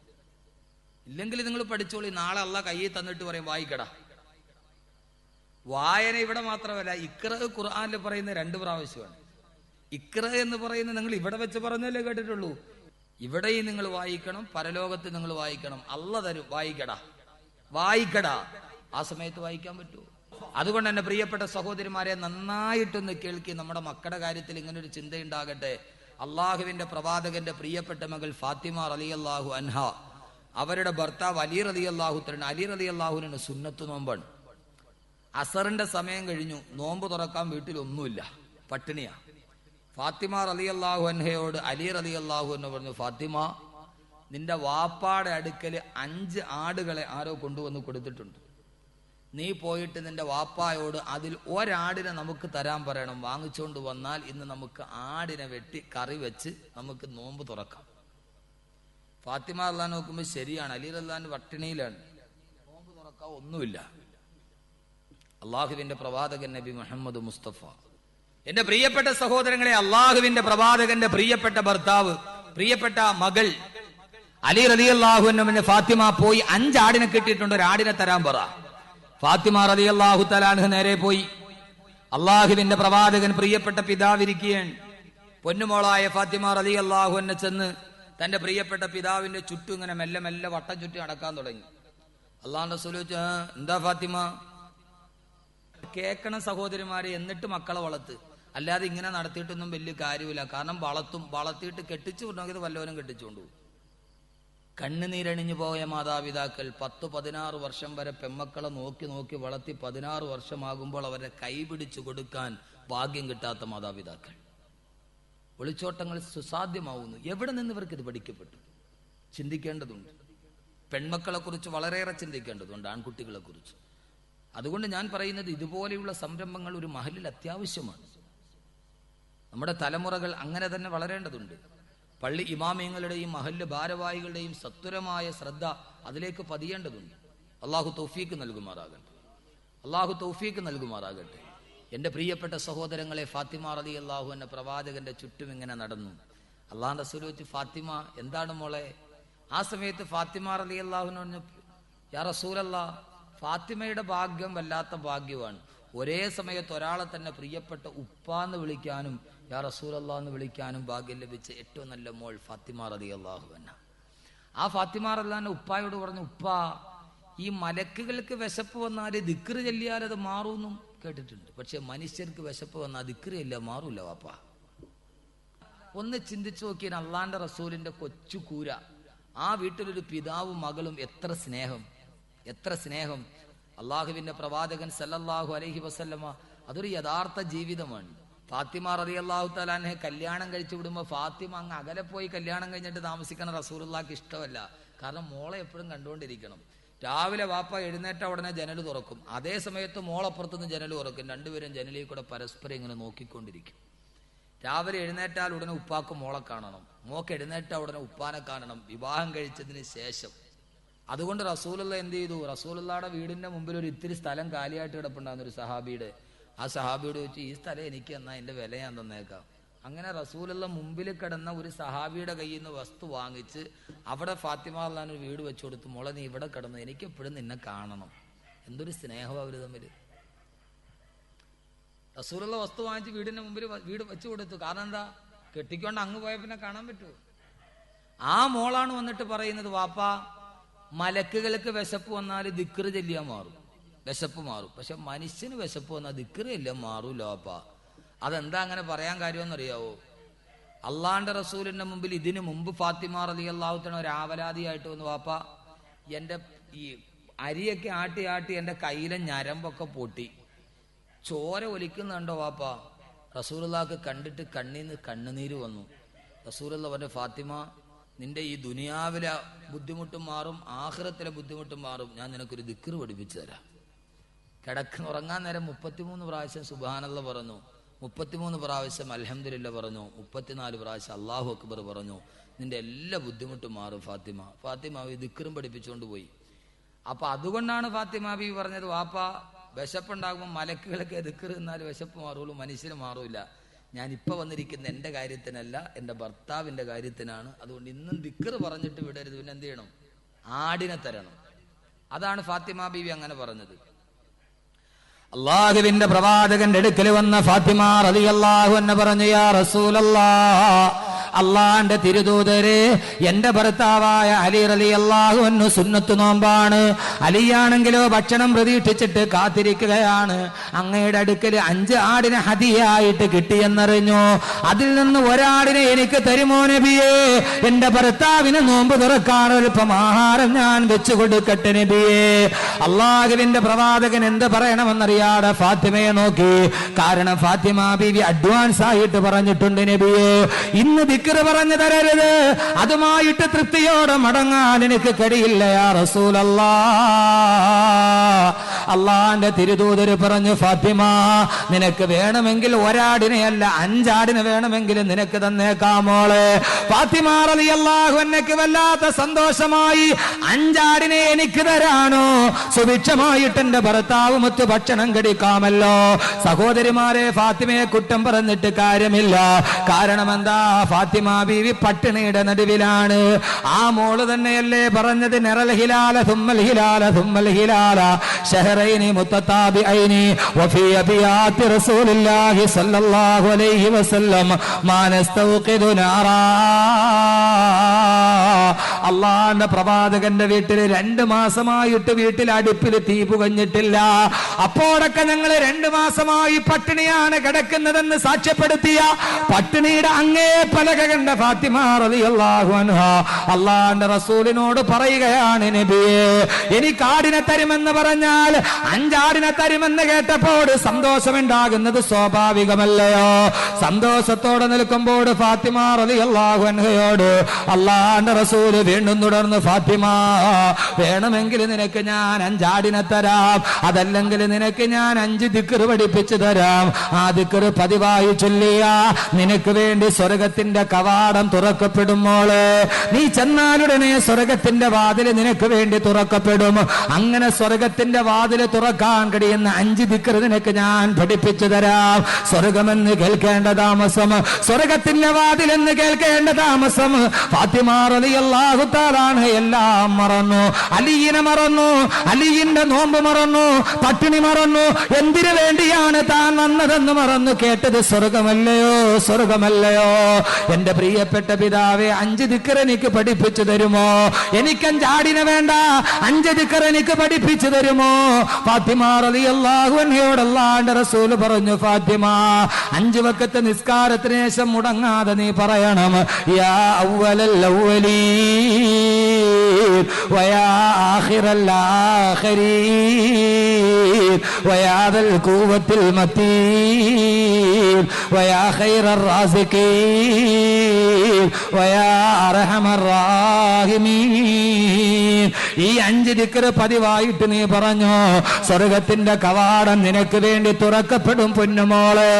ഇല്ലെങ്കിൽ നിങ്ങൾ പഠിച്ചോളി, നാളെ അള്ളാഹ് കയ്യിൽ തന്നിട്ട് പറയും വായിക്കടാ. വായന ഇവിടെ മാത്രമല്ല, ഇഖ്റ ഖുർആനിൽ പറയുന്ന 2 പ്രാവശ്യമാണ്. ഇക്ര എന്ന് പറയുന്നത് നിങ്ങൾ ഇവിടെ വെച്ച് പറഞ്ഞല്ലേ കേട്ടിട്ടുള്ളൂ. ഇവിടെയും നിങ്ങൾ വായിക്കണം, പരലോകത്ത് നിങ്ങൾ വായിക്കണം. അല്ല തരും, വായിക്കടാ. ആ സമയത്ത് വായിക്കാൻ പറ്റുമോ? അതുകൊണ്ട് തന്നെ പ്രിയപ്പെട്ട സഹോദരിമാരെ, നന്നായിട്ടൊന്ന് കേൾക്കി. നമ്മുടെ മക്കളുടെ കാര്യത്തിൽ ഇങ്ങനൊരു ചിന്തയുണ്ടാകട്ടെ. അള്ളാഹുവിന്റെ പ്രവാചകന്റെ പ്രിയപ്പെട്ട മകൾ ഫാത്തിമ റളിയല്ലാഹു അൻഹ, അവരുടെ ഭർത്താവ് അലി റളിയല്ലാഹു തആല, അലി റളിയല്ലാഹുവിന് സുന്നത്ത് നോമ്പാണ്. അസറിന്റെ സമയം കഴിഞ്ഞു, നോമ്പ് തുറക്കാൻ വീട്ടിലൊന്നുമില്ല, പട്ടിണിയാ. ഫാത്തിമ റളിയല്ലാഹു അൻഹയോട് അലി റളിയല്ലാഹു അൻഹു പറഞ്ഞു, ഫാത്തിമ, നിന്റെ വാപ്പാടെ അടുക്കൽ 5 ആടുകളെ ആരോ കൊണ്ടുവന്ന് കൊടുത്തിട്ടുണ്ട്. നീ പോയിട്ട് നിന്റെ വാപ്പായോട് അതിൽ ഒരാടിനെ നമുക്ക് തരാൻ പറയണം. വാങ്ങിച്ചുകൊണ്ട് വന്നാൽ ഇന്ന് നമുക്ക് ആടിനെ വെട്ടി കറി വെച്ച് നമുക്ക് നോമ്പ് തുറക്കാം. ഫാത്തിമ അള്ളാൻ നോക്കുമ്പോൾ ശരിയാണ്, അലി അള്ളാൻ പട്ടിണിയിലാണ്, നോമ്പ് തുറക്കാൻ ഒന്നുമില്ല. അള്ളാഹുവിന്റെ പ്രവാചകൻ നബി മുഹമ്മദ് മുസ്തഫ, എന്റെ പ്രിയപ്പെട്ട സഹോദരങ്ങളെ, അള്ളാഹുവിന്റെ പ്രവാചകന്റെ പ്രിയപ്പെട്ട ഭർത്താവ്, പ്രിയപ്പെട്ട മകൾ അലി റളിയല്ലാഹു അൻഹുവിനെ ഫാത്തിമ പോയി 5 ആടിനെ കിട്ടിയിട്ടുണ്ട്, ഒരാടിനെ തരാൻ പറ. ഫാത്തിമ റളിയല്ലാഹു തആല അൻഹ നേരെ പോയി. അള്ളാഹുവിന്റെ പ്രവാചകൻ പ്രിയപ്പെട്ട പിതാവിരിക്കുകയാണ്. പൊന്നുമോളായ ഫാത്തിമ റളിയല്ലാഹു അൻഹ ചെന്ന് തന്റെ പ്രിയപ്പെട്ട പിതാവിന്റെ ചുറ്റും ഇങ്ങനെ മെല്ലെ മെല്ലെ വട്ടം ചുറ്റി നടക്കാൻ തുടങ്ങി. അള്ളാഹുവിന്റെ റസൂൽ ചോദിച്ചു, എന്താ ഫാത്തിമ? കേൾക്കണ സഹോദരിമാരെ, എന്നിട്ട് മക്കളെ വളർത്ത്, അല്ലാതെ ഇങ്ങനെ നടത്തിയിട്ടൊന്നും വലിയ കാര്യമില്ല. കാരണം വളർത്തിയിട്ട് കെട്ടിച്ചു കൊണ്ടുപോയത് വല്ലവരും കെട്ടിച്ചുകൊണ്ടു. കണ്ണുനീരണിഞ്ഞു പോയ മാതാപിതാക്കൾ 10-16 വർഷം വരെ പെമ്മക്കളെ നോക്കി നോക്കി വളർത്തി 16 വർഷമാകുമ്പോൾ അവരെ കൈപിടിച്ചു കൊടുക്കാൻ ഭാഗ്യം കിട്ടാത്ത മാതാപിതാക്കൾ. ഒളിച്ചോട്ടങ്ങൾ സുസാധ്യമാവുന്നു. എവിടെ നിന്ന് ഇവർക്ക് ഇത് പഠിക്കപ്പെട്ടു? ചിന്തിക്കേണ്ടതുണ്ട്. പെൺമക്കളെ കുറിച്ച് വളരെയേറെ ചിന്തിക്കേണ്ടതുണ്ട്, ആൺകുട്ടികളെ കുറിച്ച്. അതുകൊണ്ട് ഞാൻ പറയുന്നത്, ഇതുപോലെയുള്ള സംരംഭങ്ങൾ ഒരു മഹലിൽ അത്യാവശ്യമാണ്. നമ്മുടെ തലമുറകൾ അങ്ങനെ തന്നെ വളരേണ്ടതുണ്ട്. പള്ളി ഇമാമിയങ്ങളുടെയും മഹല്ല് ഭാരവാഹികളുടെയും സത്വരമായ ശ്രദ്ധ അതിലേക്ക് പതിയേണ്ടതുണ്ട്. അള്ളാഹു തൗഫീക്ക് നൽകുമാറാകട്ടെ. എന്റെ പ്രിയപ്പെട്ട സഹോദരങ്ങളെ, ഫാത്തിമ റളിയല്ലാഹു അൻഹ പ്രവാചകന്റെ ചുറ്റും ഇങ്ങനെ നടന്നു. അള്ളാഹുവിന്റെ റസൂൽ ചോദിച്ചു, ഫാത്തിമ എന്താണ് മോളെ? ആ സമയത്ത് ഫാത്തിമ റളിയല്ലാഹു അൻഹ പറഞ്ഞു, യാ റസൂലല്ലാഹ്, ഫാത്തിമയുടെ ഭാഗ്യം വല്ലാത്ത ഭാഗ്യമാണ്. ഒരേ സമയത്ത് ഒരാളെ തന്നെ പ്രിയപ്പെട്ട ഉപ്പാന്ന് വിളിക്കാനും യാ റസൂലല്ലാഹ് എന്ന് വിളിക്കാനും ഭാഗ്യം ലഭിച്ച ഏറ്റവും നല്ല മോൾ ഫാത്തിമ റളിയല്ലാഹു അൻഹ. ആ ഫാത്തിമ റളിയല്ലാഹു അൻഹ ഉപ്പായോട് പറഞ്ഞു, ഉപ്പാ, ഈ മലക്കുകൾക്ക് വിശപ്പ് വന്നാൽ ദിക്ർ ചൊല്ലിയാൽ അത് മാറൂന്നും കേട്ടിട്ടുണ്ട്. പക്ഷെ മനുഷ്യർക്ക് വിശപ്പ് വന്നാൽ ദിക്ർ ചൊല്ലിയാൽ മാറൂല വാപ്പ. ഒന്ന് ചിന്തിച്ചു നോക്കിയാൽ അള്ളാന്റെ റസൂലിന്റെ കൊച്ചു കൂര, ആ വീട്ടിലൊരു പിതാവും മകളും, എത്ര സ്നേഹം. അള്ളാഹുവിന്റെ പ്രവാചകൻ സല്ലല്ലാഹു അലൈഹി വസല്ലമ, അതൊരു യഥാർത്ഥ ജീവിതമാണ്. ഫാത്തിമ റളിയല്ലാഹു തആല അൻഹ കല്യാണം കഴിച്ചു വിടുമ്പോൾ ഫാത്തിമ അങ്ങ് അകലെ പോയി കല്യാണം കഴിഞ്ഞിട്ട് താമസിക്കണ റസൂലുള്ളാഹിക്ക് ഇഷ്ടമല്ല. കാരണം മോളെ എപ്പോഴും കണ്ടുകൊണ്ടിരിക്കണം. രാവിലെ വാപ്പ എഴുന്നേറ്റ ഉടനെ ജനൽ തുറക്കും, അതേ സമയത്ത് മോളപ്പുറത്തുനിന്ന് ജനൽ തുറക്കും. രണ്ടുപേരും ജനലിൽ കൂടെ പരസ്പരം ഇങ്ങനെ നോക്കിക്കൊണ്ടിരിക്കും. രാവിലെ എഴുന്നേറ്റാൽ ഉടനെ ഉപ്പാക്ക് മോളെ കാണണം, മോക്ക് എഴുന്നേറ്റ ഉടനെ ഉപ്പാനെ കാണണം, വിവാഹം കഴിച്ചതിന് ശേഷം. അതുകൊണ്ട് റസൂലുള്ള എന്ത് ചെയ്തു? റസൂലുള്ളാടെ വീടിന്റെ മുമ്പിൽ ഒരു ഇത്തിരി സ്ഥലം കാലിയായിട്ട് കിടപ്പുണ്ടാകുന്ന ഒരു സഹാബിയുടെ, ആ സഹാബിയോട് ചോദിച്ചു, ഈ സ്ഥലം എനിക്ക് എന്നാ എന്റെ വില ഞാൻ തന്നേക്കാം. അങ്ങനെ റസൂലുള്ള മുമ്പിൽ കിടന്ന ഒരു സഹാബിയുടെ കയ്യിൽ നിന്ന് വസ്തു വാങ്ങിച്ച് അവിടെ ഫാത്തിമ അള്ളാൻ ഒരു വീട് വെച്ചു കൊടുത്തു. മോളെ, നീ ഇവിടെ കിടന്നു, എനിക്ക് എപ്പോഴും നിന്നെ കാണണം. എന്തൊരു സ്നേഹം അവര് തമ്മിൽ. റസൂലുള്ള വസ്തു വാങ്ങിച്ച് വീടിന്റെ മുമ്പിൽ വീട് വെച്ചു കൊടുത്തു. കാരണം എന്താ? കെട്ടിക്കൊണ്ട് അങ്ങ് പോയ പിന്നെ കാണാൻ പറ്റുമോ? ആ മോളാണ് വന്നിട്ട് പറയുന്നത്, വാപ്പാ, മലക്കുകൾക്ക് വിശപ്പ് വന്നാൽ ദിക്ർ ചൊല്ലിയാൽ മാറും, വിശപ്പ് മാറും. പക്ഷെ മനുഷ്യന് വിശപ്പ് വന്നാൽ ദിക്ർ ചൊല്ലിയാൽ മാറൂല വാപ്പാ. അതെന്താ അങ്ങനെ പറയാൻ കാര്യമെന്നറിയാവോ? അള്ളാന്റെ റസൂലിന്റെ മുമ്പിൽ ഇതിനു മുമ്പ് ഫാത്തിമ റളിയല്ലാഹു തആല ഒരു ആവലാതിയായിട്ട് വന്നു, വാപ്പാ, എൻ്റെ ഈ അരിയൊക്കെ ആട്ടി ആട്ടി എൻ്റെ കയ്യിലെ ഞരമ്പൊക്കെ പൊട്ടി, ചോര ഒലിക്കുന്നുണ്ടോ വാപ്പാ? റസൂലുള്ളാഹിക്ക് കണ്ടിട്ട് കണ്ണീന്ന് കണ്ണുനീര് വന്നു. റസൂലുള്ള പറഞ്ഞു, ഫാത്തിമ, നിന്റെ ഈ ദുനിയാവിലെ ബുദ്ധിമുട്ടും മാറും, ആഖിറത്തിലെ ബുദ്ധിമുട്ടും മാറും. ഞാൻ നിനക്കൊരു ദിക്ർ പഠിപ്പിച്ചു തരാം. ഉറങ്ങാൻ നേരം 33 പ്രാവശ്യം സുബ്ഹാനല്ലാഹ് പറഞ്ഞു, 33 പ്രാവശ്യം അൽഹംദുലില്ലാഹ് പറഞ്ഞു, 34 പ്രാവശ്യം അല്ലാഹു അക്ബർ പറഞ്ഞു. നിന്റെ എല്ലാ ബുദ്ധിമുട്ടും മാറും ഫാത്തിമ. ഫാത്തിമ ഈ ദിക്റും പഠിപ്പിച്ചുകൊണ്ട് പോയി. അപ്പൊ അതുകൊണ്ടാണ് ഫാത്തിമ ബീവി പറഞ്ഞത്, വാപ്പാ, വിശപ്പുണ്ടാകുമ്പോൾ മലക്കുകളൊക്കെ ദിക്ർ എന്നാൽ വിശപ്പ് മാറുള്ളൂ, മനുഷ്യന് മാറൂല. ഞാനിപ്പോൾ വന്നിരിക്കുന്ന എൻ്റെ കാര്യത്തിനല്ല, എൻ്റെ ഭർത്താവിൻ്റെ കാര്യത്തിനാണ്. അതുകൊണ്ട് ഇന്നും ദിക്ർ പറഞ്ഞിട്ട് വിടരുത്. പിന്നെ എന്ത് ചെയ്യണം? ആടിനെ തരണം. അതാണ് ഫാത്തിമ ബീവി അങ്ങനെ പറഞ്ഞത്. അള്ളാഹുവിന്റെ പ്രവാചകന്റെ അടുക്കൽ വന്ന ഫാത്തിമ റളിയല്ലാഹു അൻഹ പറഞ്ഞു, യാ റസൂലല്ലാഹ്, അള്ളാന്റെ തിരുദൂതരെ, എന്റെ ഭർത്താവായ അലി റളിയല്ലാഹു അൻഹു സുന്നത്ത് നോമ്പാണ്. അലിയാണെങ്കിലോ ഭക്ഷണം പ്രതീക്ഷിച്ചിട്ട് കാത്തിരിക്കുകയാണ്. അങ്ങയുടെ അടുക്കൽ 5 ആടിനെ ഹദിയായിട്ട് കിട്ടിയെന്നറിഞ്ഞു. അതിൽ നിന്ന് ഒരാടിനെ എനിക്ക് തരുമോ നബിയേ? എന്റെ ഭർത്താവിന് നോമ്പ് തുറക്കാൻ അല്പം ആഹാരം ഞാൻ വെച്ചു കൊടുക്കട്ടെ നബിയേ. അള്ളാഹുവിന്റെ പ്രവാചകൻ എന്ത് പറയണമെന്നറിയാതെ ഫാത്തിമയെ നോക്കി. കാരണം ഫാത്തിമ ബീവി അഡ്വാൻസ് ആയിട്ട് പറഞ്ഞിട്ടുണ്ട്, നബിയേ ഇന്ന് ദിക്റ് പറഞ്ഞു തരരുത്, അതുമായിട്ട് തൃപ്തിയോടെ മടങ്ങാൻ എനിക്ക് കഴിയില്ല യാ റസൂലല്ലാഹ്. അള്ളാന്റെ തിരുദൂതര് പറഞ്ഞു, ഫാത്തിമ നിനക്ക് വേണമെങ്കിൽ ഒരാടിനെയല്ല 5 ആടിനെ വേണമെങ്കിൽ നിനക്ക് തന്നേക്കാമോളെ. ഫാത്തിമ റളിയല്ലാഹു അൻഹയ്ക്ക് വല്ലാത്ത സന്തോഷമായി. 5 ആടിനെ എനിക്ക് തരാനോ? സുഭിക്ഷമായിട്ട് എന്റെ ഭർത്താവുമൊത്ത് ഭക്ഷണം കഴിക്കാമല്ലോ. സഹോദരിമാരെ, ഫാത്തിമയെ കുറ്റം പറഞ്ഞിട്ട് കാര്യമില്ല. കാരണം എന്താ? ഫാത്തിമ ബീവി പട്ടിണിയുടെ നടുവിലാണ്. ആ മോള് തന്നെയല്ലേ പറഞ്ഞത്, നറൽ ഹിലാല തുമ്മൽ ഹിലാല തുമ്മൽ ഹിലാല ഷഹറൈനി മുത്തതാബിഐനി വഫീ അബിയാത്തി റസൂലില്ലാഹി സ്വല്ലല്ലാഹു അലൈഹി വസല്ലം മാ നസ്തൗഖിദു നാറാ. അള്ളാന്റെ പ്രവാചകന്റെ വീട്ടിൽ 2 മാസമായിട്ട് വീട്ടിൽ അടുപ്പിൽ തീ പുകഞ്ഞിട്ടില്ല. അപ്പോഴൊക്കെ ഞങ്ങൾ 2 മാസമായി പട്ടിണിയാണ് കിടക്കുന്നതെന്ന് സാക്ഷ്യപ്പെടുത്തിയ പട്ടിണിയുടെ അങ്ങേ പലക കണ്ട ഫാത്തിമ റളിയല്ലാഹു അൻഹ അള്ളാന്റെ റസൂലിനോട് പറയുകയാണ്, നബിയേ എനിക്ക് ആടിനെ തരുമെന്ന് പറഞ്ഞാൽ 5 ആടിനെ തരുമെന്ന് കേട്ടപ്പോൾ സന്തോഷമുണ്ടാകുന്നത് സ്വാഭാവികമല്ലയോ? സന്തോഷത്തോടെ നിൽക്കുമ്പോൾ ഫാത്തിമ റളിയല്ലാഹു അൻഹയോട് അള്ളാന്റെ റസൂല് വീണ്ടും തുടർന്ന്, ഫാത്തിമ വേണമെങ്കിൽ നിനക്ക് ഞാൻ 5 ആടിനെ തരാം, അതല്ലെങ്കിൽ നിനക്ക് ഞാൻ 5 ദിക്ർ പഠിപ്പിച്ചു തരാം. ആ ദിക്ർ പതിവായി ചൊല്ലിയ നിനക്ക് വേണ്ടി സ്വർഗത്തിന്റെ കവാടം തുറക്കപ്പെടുമോള്. നീ ചെന്നാലുടനെ സ്വർഗത്തിന്റെ വാതില് നിനക്ക് വേണ്ടി തുറക്കപ്പെടും. അങ്ങനെ സ്വർഗത്തിന്റെ വാതില് തുറക്കാൻ കഴിയുന്ന 5 ദിക്ർ നിനക്ക് ഞാൻ പഠിപ്പിച്ചു തരാം. സ്വർഗമെന്ന് കേൾക്കേണ്ട താമസം, സ്വർഗത്തിന്റെ വാതിലെന്ന് കേൾക്കേണ്ട താമസം. ഫാത്തിമ റളിയല്ലാഹു തആല എല്ലാം മറന്നു. അലിയിനെ മറന്നു, അലിയിന്റെ നോമ്പ് മറന്നു, പട്ടിണി മറന്നു. എന്തിനു വേണ്ടിയാണ് താൻ വന്നതെന്ന് മറന്നു. കേട്ടത് സ്വർഗമല്ലയോ, സ്വർഗമല്ലയോ? എന്റെ പ്രിയപ്പെട്ട പിതാവെ, 5 ദിക്ർ എനിക്ക് പഠിപ്പിച്ചു തരുമോ? എനിക്ക് 5 ആടിനെ വേണ്ട, 5 ദിക്ർ എനിക്ക് പഠിപ്പിച്ചു തരുമോ? ഫാത്തിമ റളിയല്ലാഹു അൻഹയോട് അല്ലാഹുവിന്റെ റസൂൽ പറഞ്ഞു, ഫാത്തിമ 5 വഖത്ത് നിസ്കാരത്തിന് ശേഷം മുടങ്ങാതെ നീ പറയണം, യാ അവ്വലൽ അവ്വലീൻ വയാ ആഖിറൽ ആഖിരീൻ വയാ ദൽ ഖുവത്തിൽ മതീൻ വയാ ഖൈറർ റാസിഖീൻ വയാ അർഹമർ റാഹിമീൻ. ഈ 5 ദിക്ർ പതിവായിട്ട് നീ പറഞ്ഞു, സ്വർഗത്തിന്റെ കവാടം നിനക്ക് വേണ്ടി തുറക്കപ്പെടും പൊന്നുമോളെ.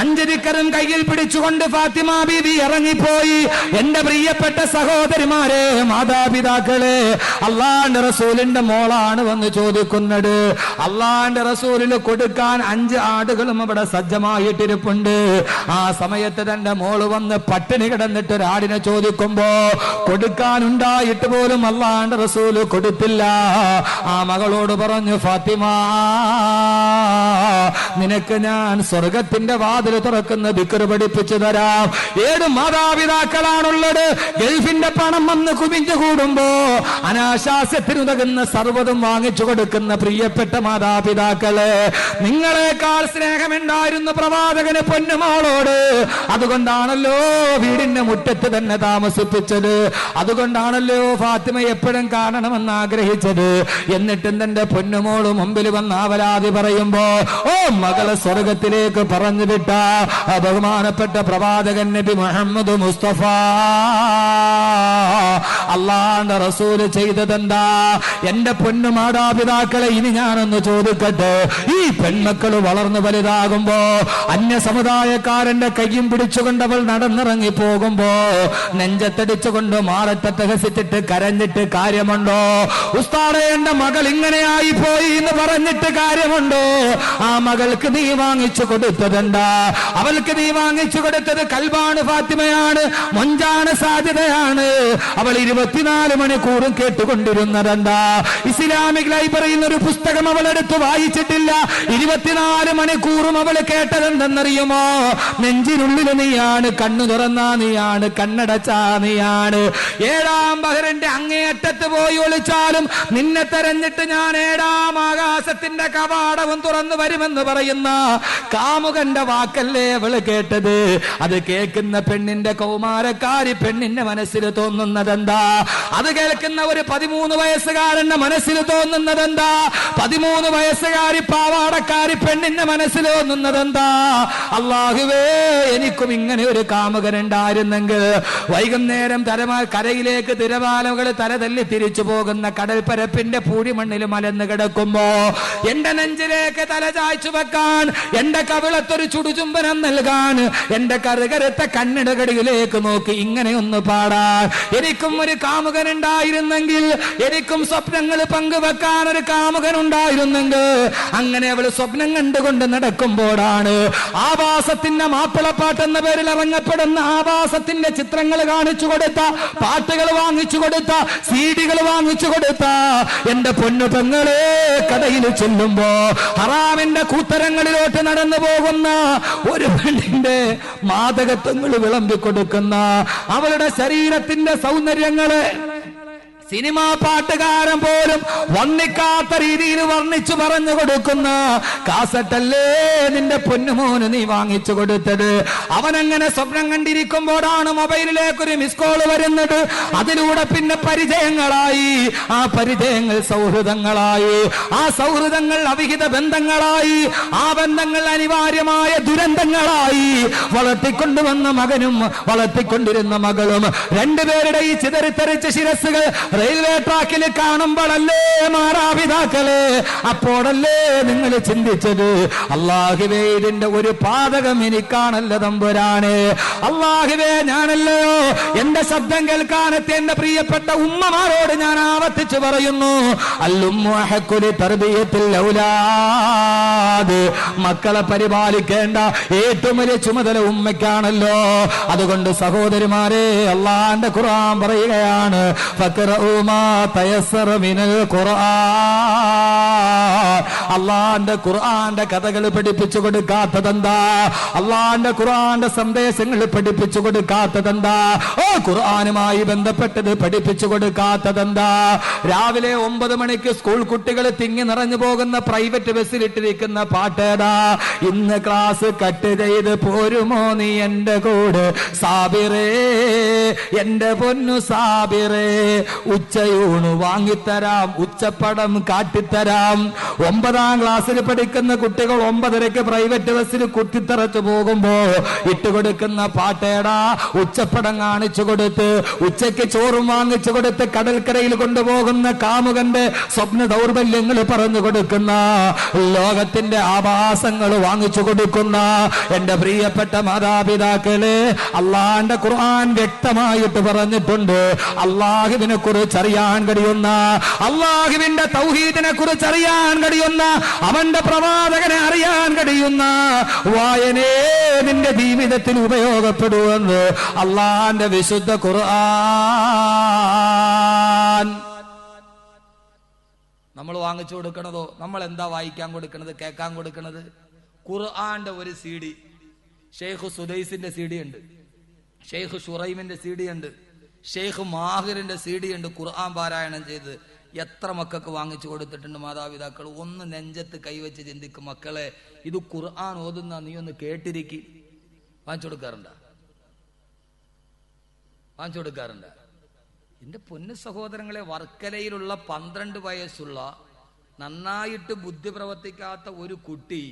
5 ദിക്റും കയ്യിൽ പിടിച്ചുകൊണ്ട് ഫാത്തിമ ബീവി ഇറങ്ങിപ്പോയി. എന്റെ പ്രിയപ്പെട്ട സഹോദരിമാരെ, മാതാപിതാക്കളെ, അള്ളാന്റെ റസൂലിന്റെ മോളാണ് വന്ന് ചോദിക്കുന്നത്. അള്ളാന്റെ റസൂലിന് കൊടുക്കാൻ 5 ആടുകളും അവിടെ സജ്ജമായിട്ടിരിപ്പുണ്ട്. ആ സമയത്ത് തന്റെ മോള് വന്ന് പട്ടിണി കിടന്നിട്ട് ഒരാടിനെ ചോദിക്കുമ്പോ കൊടുക്കാനുണ്ടായിട്ട് പോലും അള്ളാന്റെ റസൂല് കൊടുത്തില്ല. ആ മകളോട് പറഞ്ഞു, ഫാത്തിമ നിനക്ക് ഞാൻ സ്വർഗത്തിന്റെ വാതിൽ തുറക്കുന്ന ദിക്ർ പഠിപ്പിച്ചു തരാം. 7 മാതാപിതാക്കളാണുള്ളത്. ഗൾഫിന്റെ പണം വന്ന് കുമിഞ്ഞു കൂടുമ്പോ അനാശാസ്യത്തിനുതകുന്ന സർവ്വതും വാങ്ങിച്ചു കൊടുക്കുന്ന പ്രിയപ്പെട്ട മാതാപിതാക്കളെ, നിങ്ങളെക്കാൾ സ്നേഹമുണ്ടായിരുന്നു പ്രവാചകന് പൊന്നുമോളോട്. അതുകൊണ്ടാണല്ലോ വീടിന്റെ മുറ്റത്ത് തന്നെ താമസിപ്പിച്ചത്. അതുകൊണ്ടാണല്ലോ ഫാത്തിമ എപ്പോഴും കാണണമെന്ന് ആഗ്രഹിച്ചത്. എന്നിട്ടും തന്റെ പൊന്നുമോള് മുമ്പിൽ വന്ന് ആവലാതി പറയുമ്പോ, ഓ മകളെ സ്വർഗത്തിലേക്ക് പറഞ്ഞു വിട്ട ബഹുമാനപ്പെട്ട പ്രവാചകൻ നബി മുഹമ്മദ് മുസ്തഫ അള്ളാന്റെ റസൂല് ചെയ്തതെന്താ? എന്റെ പൊന്നു മാതാപിതാക്കളെ, ഇനി ഞാനൊന്ന് ചോദിക്കട്ടെ. ഈ പെൺമക്കള് വളർന്നു വലുതാകുമ്പോ അന്യ സമുദായക്കാരന്റെ കയ്യും പിടിച്ചുകൊണ്ട് അവൾ നടന്നിറങ്ങി പോകുമ്പോ നെഞ്ചത്തടിച്ചുകൊണ്ട് മാറത്തഹസിച്ചിട്ട് കരഞ്ഞിട്ട് കാര്യമുണ്ടോ? ഉസ്താദേ, എന്റെ മകൾ ഇങ്ങനെയായി പോയി എന്ന് പറഞ്ഞിട്ട് കാര്യമുണ്ടോ? ആ മകൾക്ക് നീ വാങ്ങിച്ചു കൊടുത്തതെന്താ? അവൾക്ക് നീ വാങ്ങിച്ചു കൊടുത്തത് കൽബാണ്, ഫാത്തിമയാണ്, മൊഞ്ചാണ്, സാധ്യതയാണ്. അവൾ 24 മണിക്കൂറും കേട്ടുകൊണ്ടിരുന്നതെന്താ? ഇസ്ലാമിക് ലൈബ്രറിയിൽ ഒരു പുസ്തകം അവൾ എടുത്ത് വായിച്ചിട്ടില്ല. 24 മണിക്കൂറും അവൾ കേട്ടതെന്തെന്നറിയുമോ? നെഞ്ചിനുള്ളിൽ നീയാണ്, കണ്ണു തുറന്നാ നീയാണ്, കണ്ണടച്ചാ നീയാണ്. 7ാം ബഹറിന്റെ അങ്ങേയറ്റത്ത് പോയി ഒളിച്ചാലും നിന്നെ തെരഞ്ഞിട്ട് ഞാൻ 7ാം ആകാശത്തിന്റെ കവാടവും തുറന്നു വരുമെന്ന് പറയുന്ന കാമുകന്റെ വാക്കല്ലേ അവള് കേട്ടത്? അത് കേൾക്കുന്ന പെണ്ണിന്റെ കൗമാരക്കാരി പെണ്ണിന്റെ മനസ്സിൽ തോന്നുന്നതെന്താ? അത് കേൾക്കുന്ന ഒരു 13 വയസ്സുകാരന്റെ മനസ്സിൽ തോന്നുന്നതെന്താ? 13 വയസ്സുകാരി പാവാടക്കാരി പെണ്ണിന്റെ മനസ്സിൽ തോന്നുന്നതെന്താ? അല്ലാഹുവേ, എനിക്കും ഇങ്ങനെ ഒരു കാമുകൻ ഉണ്ടായിരുന്നെങ്കിൽ. വൈകുന്നേരം കരയിലേക്ക് തിരമാലകൾ തലതല്ലി തിരിച്ചു പോകുന്ന കടൽപ്പരപ്പിന്റെ പൂഴിമണ്ണിൽ മലന്ന് കിടക്കുമ്പോ എന്റെ നെഞ്ചിലേക്ക് തല ചായ്ച്ചു വെക്കാൻ, എന്റെ കവിളത്തൊരു ചുടുചുംബനം നൽകാൻ, എന്റെ കറുകരുത്ത കണ്ണിടകടിയിലേക്ക് നോക്കി ഇങ്ങനെയൊന്ന് പാടാൻ എനിക്കും ഒരു കാമുകൻ ഉണ്ടായിരുന്നെങ്കിൽ, എനിക്കും സ്വപ്നങ്ങൾ പങ്കുവെക്കാൻ ഒരു കാമുകൻ ഉണ്ടായിരുന്നെങ്കിൽ. അങ്ങനെ അവള് സ്വപ്നം കണ്ടുകൊണ്ട് നടക്കുമ്പോഴാണ് ആവാസത്തിന്റെ മാപ്പിളപ്പാട്ട് എന്ന പേരിൽ ഇറങ്ങപ്പെടുന്ന ആവാസത്തിന്റെ ചിത്രങ്ങൾ കാണിച്ചു കൊടുത്ത, പാട്ടുകൾ വാങ്ങിച്ചു കൊടുത്ത, സീഡികൾ വാങ്ങിച്ചു കൊടുത്ത എന്റെ പൊന്നു പെങ്ങളെ കടയിൽ ചെല്ലുമ്പോ ഹറാമിന്റെ കൂത്തരങ്ങളിലോട്ട് നടന്നു പോകുന്ന ഒരു പെണ്ണിന്റെ മാദകത്വങ്ങൾ വിളമ്പിക്കൊടുക്കുന്ന, അവളുടെ ശരീരത്തിന്റെ സൗന്ദര്യങ്ങളെ സിനിമാ പാട്ടുകാരൻ പോലും വർണ്ണിക്കാത്ത രീതിയിൽ വർണ്ണിച്ചു പറഞ്ഞു കൊടുക്കുന്ന കാസറ്റല്ലേ നിന്റെ പൊന്നുമോന് നീ വാങ്ങിച്ചു കൊടുത്തത്? അവനങ്ങനെ സ്വപ്നം കണ്ടിരിക്കുമ്പോഴാണ് മൊബൈലിലേക്കൊരു മിസ് കോൾ വരുന്നത്. അതിലൂടെ പിന്നെ പരിചയങ്ങളായി, ആ പരിചയങ്ങൾ സൗഹൃദങ്ങളായി, ആ സൗഹൃദങ്ങൾ അവിഹിത ബന്ധങ്ങളായി, ആ ബന്ധങ്ങൾ അനിവാര്യമായ ദുരന്തങ്ങളായി. വളർത്തിക്കൊണ്ടുവന്ന മകനും വളർത്തിക്കൊണ്ടിരുന്ന മകളും രണ്ടുപേരുടെ ഈ ചിതറിത്തെറിച്ച ശിരസ്സുകൾ റെയിൽവേ ട്രാക്കിൽ കാണുമ്പോഴല്ലേ മാതാപിതാക്കളെ, അപ്പോഴല്ലേ നിങ്ങൾ ചിന്തിച്ചത്, അല്ലാഹുവേ ഇതിന്റെ ഒരു പാതകം എനിക്കാണല്ലോ തമ്പുരാനെ. അല്ലാഹുവേ, ഞാനല്ലയോ എന്റെ ശബ്ദം കേൾക്കാനെത്തി എന്റെ പ്രിയപ്പെട്ട ഉമ്മമാരോട് ഞാൻ ആവർത്തിച്ചു പറയുന്നു, മക്കളെ പരിപാലിക്കേണ്ട ഏറ്റവും വലിയ ചുമതല ഉമ്മയ്ക്കാണല്ലോ. അതുകൊണ്ട് സഹോദരിമാരെ, അല്ലാഹുവിന്റെ ഖുർആൻ പറയുകയാണ്, അള്ളാന്റെ ഖുർആന്റെ കഥകൾ പഠിപ്പിച്ചു കൊടുക്കാത്തതെന്താ? അള്ളാന്റെ ഖുർആന്റെ സന്ദേശങ്ങൾ പഠിപ്പിച്ചു കൊടുക്കാത്തതെന്താ? ഖുർആനുമായി ബന്ധപ്പെട്ടത് പഠിപ്പിച്ചു കൊടുക്കാത്തതെന്താ? രാവിലെ 9 മണിക്ക് സ്കൂൾ കുട്ടികൾ തിങ്ങി നിറഞ്ഞു പോകുന്ന പ്രൈവറ്റ് ബസ്സിലിട്ടിരിക്കുന്ന പാട്ടേടാ, ഇന്ന് ക്ലാസ് കട്ട് ചെയ്ത് പോരുമോ നീ എന്റെ കൂടെ സാബിറേ, എന്റെ പൊന്നു സാബിറേ, ഉച്ചയൂണ് വാങ്ങിത്തരാം, ഉച്ചപ്പടം കാട്ടിത്തരാം. 9ാം ക്ലാസ്സിൽ പഠിക്കുന്ന കുട്ടികൾ 9:30 പ്രൈവറ്റ് ബസ്സിൽ കുത്തിത്തറച്ചു പോകുമ്പോ ഇട്ടുകൊടുക്കുന്ന പാട്ടേടാ, ഉച്ചപ്പടം കാണിച്ചു കൊടുത്ത്, ഉച്ചയ്ക്ക് ചോറും വാങ്ങിച്ചു കൊടുത്ത് കടൽക്കരയിൽ കൊണ്ടുപോകുന്ന കാമുകന്റെ സ്വപ്ന ദൗർബല്യങ്ങൾ പറഞ്ഞു കൊടുക്കുന്ന, ലോകത്തിന്റെ ആഭാസങ്ങൾ വാങ്ങിച്ചു കൊടുക്കുന്ന എന്റെ പ്രിയപ്പെട്ട മാതാപിതാക്കളെ, അള്ളാന്റെ ഖുർആൻ വ്യക്തമായിട്ട് പറഞ്ഞിട്ടുണ്ട്, അള്ളാഹുവിനെ കുറിച്ച് അറിയാൻ കഴിയുന്ന, അള്ളാഹുവിന്റെ തൗഹീദിനെ കുറിച്ച് അറിയാൻ കഴിയുന്ന, അവന്റെ പ്രവാചകനെ അറിയാൻ കഴിയുന്ന വായനേ നിന്റെ ജീവിതത്തിൽ ഉപയോഗപ്പെടുമെന്ന് അള്ളാന്റെ വിശുദ്ധ ഖുർആൻ. നമ്മൾ വാങ്ങിച്ചു കൊടുക്കണതോ, നമ്മൾ എന്താ വായിക്കാൻ കൊടുക്കണത്, കേൾക്കാൻ കൊടുക്കണത്? ഖുർആന്റെ ഒരു CD, ഷെയ്ഖ് സുദൈസിന്റെ CD ഉണ്ട്, ഷെയ്ഖ് ഷുറൈമിന്റെ CD ഉണ്ട്, ഷെയ്ഖ് മാഹിറിന്റെ CD ഉണ്ട്. ഖുർആൻ പാരായണം ചെയ്ത് എത്ര മക്കൾക്ക് വാങ്ങിച്ചു കൊടുത്തിട്ടുണ്ട് മാതാപിതാക്കൾ? ഒന്ന് നെഞ്ചത്ത് കൈവച്ച് ചിന്തിക്കും, മക്കളെ ഇത് ഖുർആൻ ഓതുന്ന നീ ഒന്ന് കേട്ടിരിക്കും. വാങ്ങിച്ചു കൊടുക്കാറുണ്ട? വാങ്ങിച്ചു കൊടുക്കാറുണ്ട്? എന്റെ പൊന്നു സഹോദരങ്ങളെ, വർക്കലയിലുള്ള 12 വയസ്സുള്ള നന്നായിട്ട് ബുദ്ധി പ്രവർത്തിക്കാത്ത ഒരു കുട്ടി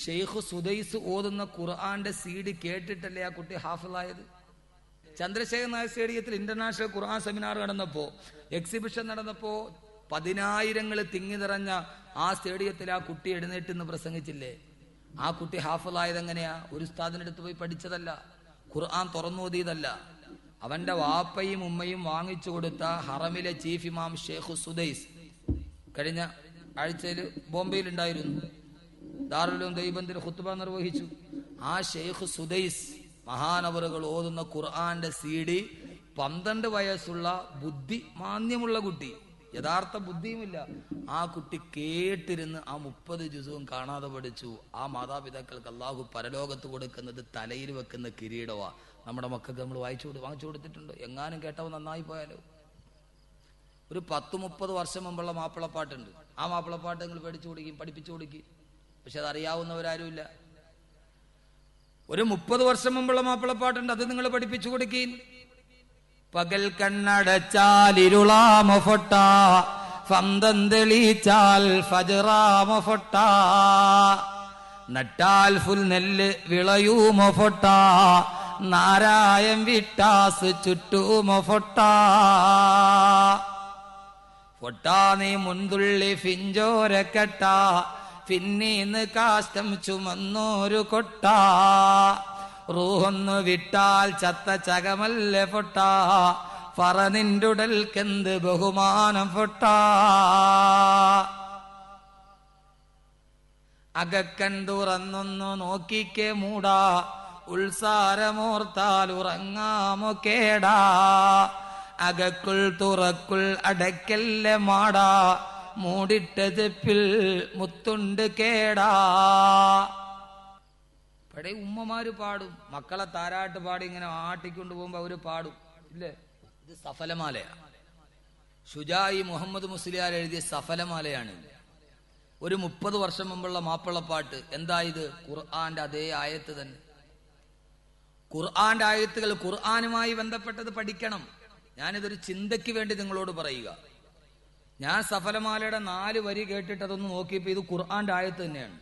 ഷെയ്ഖ് സുദൈസ് ഓതുന്ന ഖുർആന്റെ CD കേട്ടിട്ടല്ലേ ആ കുട്ടി ഹാഫിളായത്? ചന്ദ്രശേഖർ നായർ സ്റ്റേഡിയത്തിൽ ഇന്റർനാഷണൽ ഖുർആൻ സെമിനാർ നടന്നപ്പോ, എക്സിബിഷൻ നടന്നപ്പോ 10,000 തിങ്ങി നിറഞ്ഞ ആ സ്റ്റേഡിയത്തിൽ ആ കുട്ടി എഴുന്നേറ്റ് നിന്ന് പ്രസംഗിച്ചില്ലേ? ആ കുട്ടി ഹാഫിളായത് എങ്ങനെയാ? ഒരു ഉസ്താദിന്റെ അടുത്ത് പോയി പഠിച്ചതല്ല, ഖുർആൻ തുറന്നോതിയതല്ല. അവന്റെ വാപ്പയും ഉമ്മയും വാങ്ങിച്ചു കൊടുത്ത ഹറമിലെ ചീഫ് ഇമാം ഷെയ്ഖ് സുദൈസ് കഴിഞ്ഞ ആഴ്ചയിൽ ബോംബെയിൽ ഉണ്ടായിരുന്നു, ദാറുൽ ദൈബന്ദിൽ ഖുത്ബ നിർവഹിച്ചു. ആ ഷെയ്ഖ് സുദൈസ് മഹാനവറുകൾ ഓതുന്ന ഖുർആന്റെ CD 12 വയസ്സുള്ള ബുദ്ധി മാന്യമുള്ള കുട്ടി, യഥാർത്ഥ ബുദ്ധിയുമില്ല, ആ കുട്ടി കേട്ടിരുന്ന് ആ 30 ജുസും കാണാതെ പഠിച്ചു. ആ മാതാപിതാക്കൾക്ക് അള്ളാഹു പരലോകത്ത് കൊടുക്കുന്നത് തലയിൽ വെക്കുന്ന കിരീടവാ. നമ്മുടെ മക്കൾക്ക് നമ്മൾ വാങ്ങിച്ചു കൊടുത്തിട്ടുണ്ട്. എങ്ങാനും കേട്ടവ നന്നായി പോയാലോ. ഒരു 10-30 വർഷം മുമ്പുള്ള മാപ്പിളപ്പാട്ടുണ്ട്. ആ മാപ്പിളപ്പാട്ട് നിങ്ങൾ പഠിപ്പിച്ചു കൊടുക്കും. പക്ഷെ അത് അറിയാവുന്നവരാരുമില്ല. ഒരു 30 വർഷം മുമ്പുള്ള മാപ്പിളപ്പാട്ടുണ്ട്, അത് നിങ്ങൾ പഠിപ്പിച്ചു കൊടുക്കീൻ. പകൽ കണ്ണടച്ചാൽ ഇരുളാമ ഫൊട്ട, ഫന്തം തെളിച്ചാൽ ഫജറാമ ഫൊട്ട, നട്ടാൽ ഫുൽ നെല്ല് വിളയൂമ ഫൊട്ട, നാരായം വിട്ടാസ് ചുറ്റൂമ ഫൊട്ട, ഫൊട്ടാ നീ മുൻതുള്ളി ഫിഞ്ചോരക്കെട്ട, പിന്നീന്ന് കാഷ്ടം ചുമന്നോരു കൊട്ട, റൂഹൊന്നു വിട്ടാൽ ചത്ത ചകമല്ല ഫൊട്ട, പറ നിന്റുടൽക്കെന്ത് ബഹുമാനം ഫൊട്ട, അകക്കൺ തുറന്നൊന്നു നോക്കിക്കേ മൂടാ, ഉത്സാരമോർത്താൽ ഉറങ്ങാമോ കേടാ, അകക്കുൾ തുറക്കുൾ അടക്കല്ല മാടാ, മൂടിട്ട ചെപ്പിൽ മുത്തുണ്ട് കേടാ. പഴയ ഉമ്മമാര് പാടും, മക്കളെ താരാട്ട് പാടി ഇങ്ങനെ ആട്ടിക്കൊണ്ട് പോകുമ്പോ അവര് പാടും, ഇല്ലേ? ഇത് സഫലമാലയാണ്. ഷുജായി മുഹമ്മദ് മുസ്ലിയാർ എഴുതിയ സഫലമാലയാണ്. ഒരു 30 വർഷം മുമ്പുള്ള മാപ്പിളപ്പാട്ട്. എന്താ ഇത്? ഖുർആന്റെ അതേ ആയത്ത് തന്നെ. ഖുർആന്റെ ആയത്തുകൾ ഖുർആനുമായി ബന്ധപ്പെട്ടത് പഠിക്കണം. ഞാനിതൊരു ചിന്തയ്ക്ക് വേണ്ടി നിങ്ങളോട് പറയുക. ഞാൻ സഫലമാലയുടെ 4 വരി കേട്ടിട്ട് അതൊന്ന് നോക്കിയപ്പോ ഇത് ഖുർആന്റെ ആയത്ത് തന്നെയാണ്.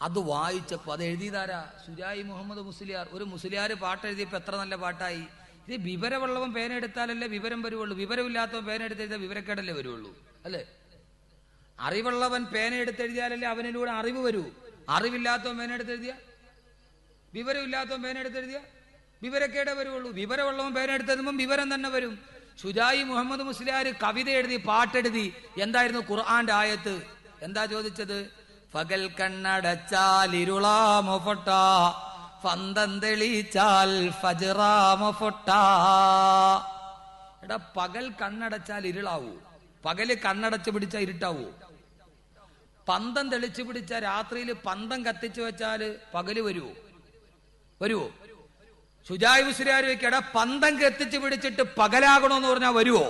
അത് വായിച്ചപ്പോ അത് എഴുതിയതാരാ? സുജായി മുഹമ്മദ് മുസ്ലിയാർ. ഒരു മുസ്ലിയാർ പാട്ട് എഴുതിയപ്പോ എത്ര നല്ല പാട്ടായി. ഇത് വിവരമുള്ളവൻ പേന എടുത്താലല്ലേ വിവരം വരുവുള്ളൂ. വിവരമില്ലാത്തവൻ പേന എടുത്തെഴുതിയാൽ വിവരക്കേടല്ലേ വരുവുള്ളൂ, അല്ലേ? അറിവുള്ളവൻ പേന എടുത്തെഴുതിയാലല്ലേ അവനിലൂടെ അറിവ് വരൂ. അറിവില്ലാത്തവൻ പേന എടുത്തെഴുതിയ, വിവരമില്ലാത്തവൻ പേന എടുത്തെഴുതിയ വിവരക്കേടേ വരുവുള്ളൂ. വിവരമുള്ളവൻ പേന എടുത്തെഴുതുമ്പം വിവരം തന്നെ വരും. ഷുജായി മുഹമ്മദ് മുസ്ലിയാർ കവിത എഴുതി, പാട്ടെഴുതി. എന്തായിരുന്നു ഖുർആന്റെ ആയത്ത്? എന്താ ചോദിച്ചത്? പകൽ കണ്ണടച്ചാൽ ഇരുളാമോ ഫൊട്ട, ഫന്തം തെളിച്ചാൽ ഫജറാമോ ഫൊട്ട. എടാ, പകൽ കണ്ണടച്ചാൽ ഇരുളാവൂ? പകല് കണ്ണടച്ച് പിടിച്ചാൽ ഇരുട്ടാവൂ? പന്തം തെളിച്ചു പിടിച്ച രാത്രിയിൽ പന്തം കത്തിച്ചു വെച്ചാല് പകല് വരുവോ? ഷുജായി മുസ്ലിയാർ വെക്കട, പന്തം കത്തിച്ചു പിടിച്ചിട്ട് പകലാകണമെന്ന് പറഞ്ഞാൽ വരുവോ?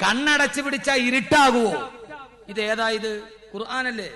കണ്ണടച്ച് പിടിച്ചാൽ ഇരുട്ടാകുവോ? ഇത് ഏതാ? ഇത് ഖുർആനല്ലേ?